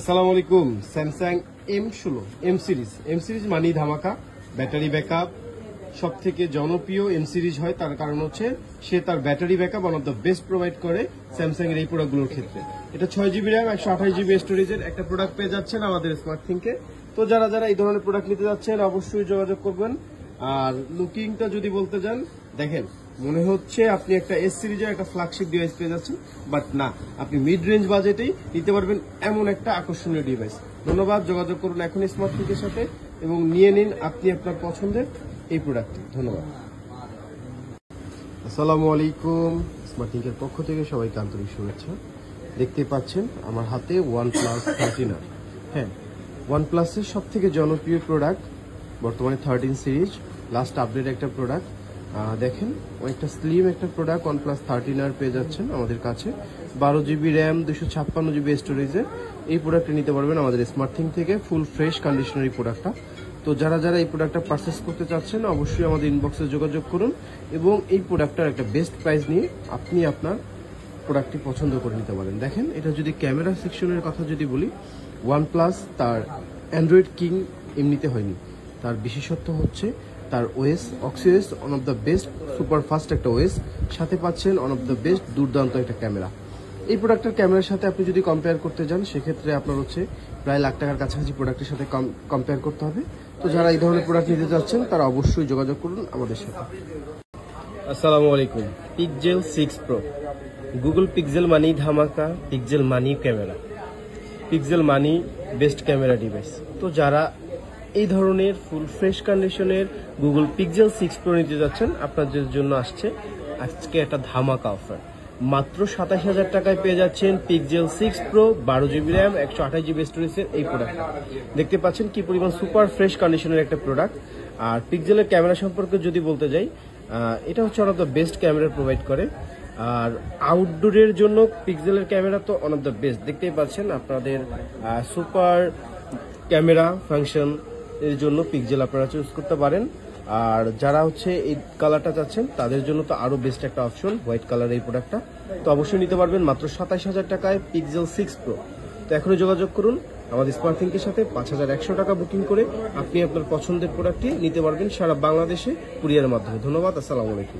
আসসালামু আলাইকুম। Samsung M16 M series মানি ধামাকা, ব্যাটারি ব্যাকআপ সব থেকে জনপ্রিয় এম সিরিজ হয়। তার কারণ হচ্ছে সে তার battery backup one of the best provide করে স্যামসাং এর এই প্রোডাক্টগুলোর ক্ষেত্রে। এটা 6GB র্যাম 128GB স্টোরেজের একটা প্রোডাক্ট পেয়ে যাচ্ছেন আমাদের স্মার্ট থিংকে। তো যারা যারা এই ধরনের প্রোডাক্ট নিতে যাচ্ছেন অবশ্যই যোগাযোগ করবেন। আর লুকিংটা যদি বলতে যান, দেখেন মনে হচ্ছে আপনি একটা এস সিরিজের একটা ফ্ল্যাগশিপ ডিভাইস পেয়ে যাচ্ছেন, বাট না, আপনি মিড রেঞ্জ বাজেটেই নিতে পারবেন এমন একটা আকর্ষণীয় ডিভাইস। ধন্যবাদ, যোগাযোগ করুন এখন স্মার্ট থিংকের সাথে এবং নিয়ে নিন আপনি আপনার পছন্দের এই প্রোডাক্টটি। ধন্যবাদ। আসসালামু আলাইকুম। স্মার্ট থিংকের পক্ষ থেকে সবাইকে আন্তরিক শুভেচ্ছা। দেখতে পাচ্ছেন আমার হাতে OnePlus 13R। হ্যাঁ, OnePlus-এর সব থেকে জনপ্রিয় প্রোডাক্ট বর্তমানে 13 সিরিজ, লাস্ট আপডেট একটা প্রোডাক্ট। দেখেন অনেকটা স্লিম একটা প্রোডাক্ট OnePlus 13R পেয়ে যাচ্ছেন আমাদের কাছে। 12GB র্যাম 256GB স্টোরেজে এই প্রোডাক্টটা নিতে পারবেন আমাদের স্মার্ট থিং থেকে। ফুল ফ্রেশ কন্ডিশনারি প্রোডাক্টটা। তো যারা যারা এই প্রোডাক্টটা পারচেস করতে চাচ্ছেন অবশ্যই আমাদের ইনবক্সে যোগাযোগ করুন এবং এই প্রোডাক্টটার একটা বেস্ট প্রাইস নিয়ে আপনি আপনার প্রোডাক্টটি পছন্দ করে নিতে পারেন। দেখেন, এটা যদি ক্যামেরা সেকশনের কথা যদি বলি, OnePlus তার অ্যান্ড্রয়েড কিং এমনিতে হয়নি। তার বিশেষত্ব হচ্ছে তার ওএস, অক্সিওএস one of the best super fast একটা ওএস, সাথে পাচ্ছেন ওয়ান অফ দ্য বেস্ট দুর্দান্ত একটা ক্যামেরা। এই প্রোডাক্টের ক্যামেরার সাথে আপনি যদি কম্পেয়ার করতে যান সেক্ষেত্রে আপনার হচ্ছে প্রায় লাখ টাকার কাছাকাছি প্রোডাক্টের সাথে কম্পেয়ার করতে হবে। তো যারা এই ধরনের প্রোডাক্ট নিতে যাচ্ছেন তারা অবশ্যই যোগাযোগ করুন আমাদের সাথে। আসসালামু আলাইকুম। পিক্সেল 6 Pro, গুগল পিক্সেল মানি ধামাকা, পিক্সেল মানি ক্যামেরা, পিক্সেল মানি বেস্ট ক্যামেরা ডিভাইস। তো যারা এই ধরনের ফুল ফ্রেশ কন্ডিশনের গুগল পিক্সেল 6 Pro নিতে যাচ্ছেন আপনাদের জন্য আসছে আজকে একটা ধামাকা অফার। মাত্র 27,000 টাকায় পেয়ে যাচ্ছেন pixel 6 Pro 12GB RAM 128GB স্টোরেজের এই প্রোডাক্ট। দেখতে পাচ্ছেন কি পরিমাণ সুপার ফ্রেশ কন্ডিশনের একটা প্রোডাক্ট। আর পিক্সেলের ক্যামেরা সম্পর্কে যদি বলতে যাই, এটা হচ্ছে one of the best camera provide করে। আর আউটডোরের জন্য পিক্সেলের ক্যামেরা তো ওয়ান অফ দ্য বেস্ট। দেখতেই পাচ্ছেন আপনাদের সুপার ক্যামেরা ফাংশন এর জন্য পিক্সেল আপনারা চুজ করতে পারেন। আর যারা হচ্ছে এই কালারটা চাচ্ছেন তাদের জন্য তো আরো বেস্ট একটা অপশন হোয়াইট কালার এই প্রোডাক্টটা। তো অবশ্যই নিতে পারবেন মাত্র 27,000 টাকায় পিক্সেল 6 Pro। তো এখনই যোগাযোগ করুন আমাদের স্মার্ট থিংকের সাথে। 5,100 টাকা বুকিং করে আপনি আপনার পছন্দের প্রোডাক্টটি নিতে পারবেন সারা বাংলাদেশে কুরিয়ারের মাধ্যমে। ধন্যবাদ। আসসালামু আলাইকুম।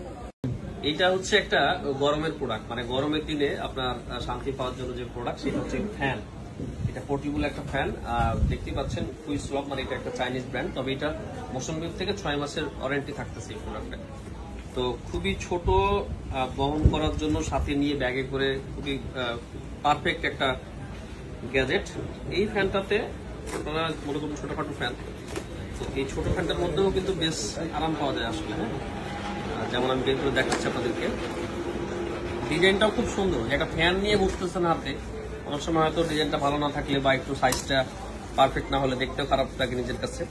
এটা হচ্ছে একটা গরমের প্রোডাক্ট, মানে গরমের দিনে আপনার শান্তি পাওয়ার জন্য যে প্রোডাক্ট সেটা হচ্ছে ফ্যান। এটা পোর্টেবল একটা ফ্যান। দেখতে পাচ্ছেন কুইস লক, মানে এটা একটা চাইনিজ ব্র্যান্ড, তবে এটা মোশন ওয়েভ থেকে 6 মাসের ওয়ারেন্টি থাকতেছে এই প্রোডাক্টে। তো খুবই ছোট, বহন করার জন্য সাথে নিয়ে ব্যাগে করে খুবই পারফেক্ট একটা গ্যাজেট। এই ফ্যানটাতে আপনারা মনে করুন ছোটখাটো ফ্যান, তো এই ছোট ফ্যানটার মধ্যেও কিন্তু বেশ আরাম পাওয়া যায় আসলে। হ্যাঁ, যেমন আমি বের করে দেখাচ্ছি আপনাদেরকে। ডিজাইনটাও খুব সুন্দর। একটা ফ্যান নিয়ে বসতেছেন হাতে, অনেক সময় হয়তো ডিজাইনটা ভালো না থাকলে বা একটু সাইজটা পারফেক্ট না হলে দেখতেও খারাপ লাগে নিজের কাছে।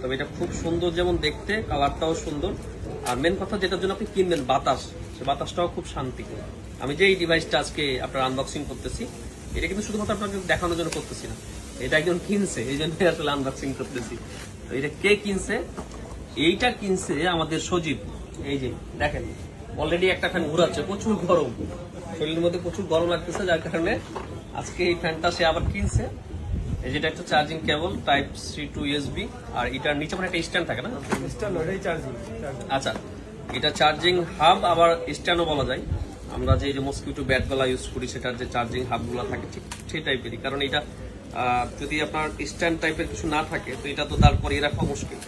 তবে এটা খুব সুন্দর, যেমন দেখতে, কালারটাও সুন্দর। আর মেন কথা যেটার জন্য আপনি কিনবেন বাতাস, সে বাতাসটাও খুব শান্তি। আমি যে এই ডিভাইসটা আজকে আপনার আনবক্সিং করতেছি, এটা কিন্তু শুধুমাত্র আপনাকে দেখানোর জন্য করতেছি না, এটা একজন কিনছে, এই জন্য আসলে আনবক্সিং করতেছি। তো এটা কে কিনছে? এইটা কিনছে আমাদের সজীব। এই যে দেখেন, অলরেডি একটা ফ্যান ঘুরাচ্ছে, প্রচুর গরম, শরীরের মধ্যে প্রচুর গরম লাগতেছে, যার কারণে আজকে এই ফ্যানটা সে আবার কিনছে। এই যেটা একটা charging cable type C to USB, আর এটার নিচে মানে একটা স্ট্যান্ড থাকে না? আচ্ছা, এটা চার্জিং হাব, আবার স্ট্যান্ডও বলা যায়। আমরা যে মসকিউটো ব্যাট গুলা ইউজ করি সেটার যে চার্জিং হাব গুলা থাকে ঠিক সেই টাইপেরই। কারণ এটা যদি আপনার স্ট্যান্ড টাইপের কিছু না থাকে তো এটা তো তারপরে রাখা মুশকিল।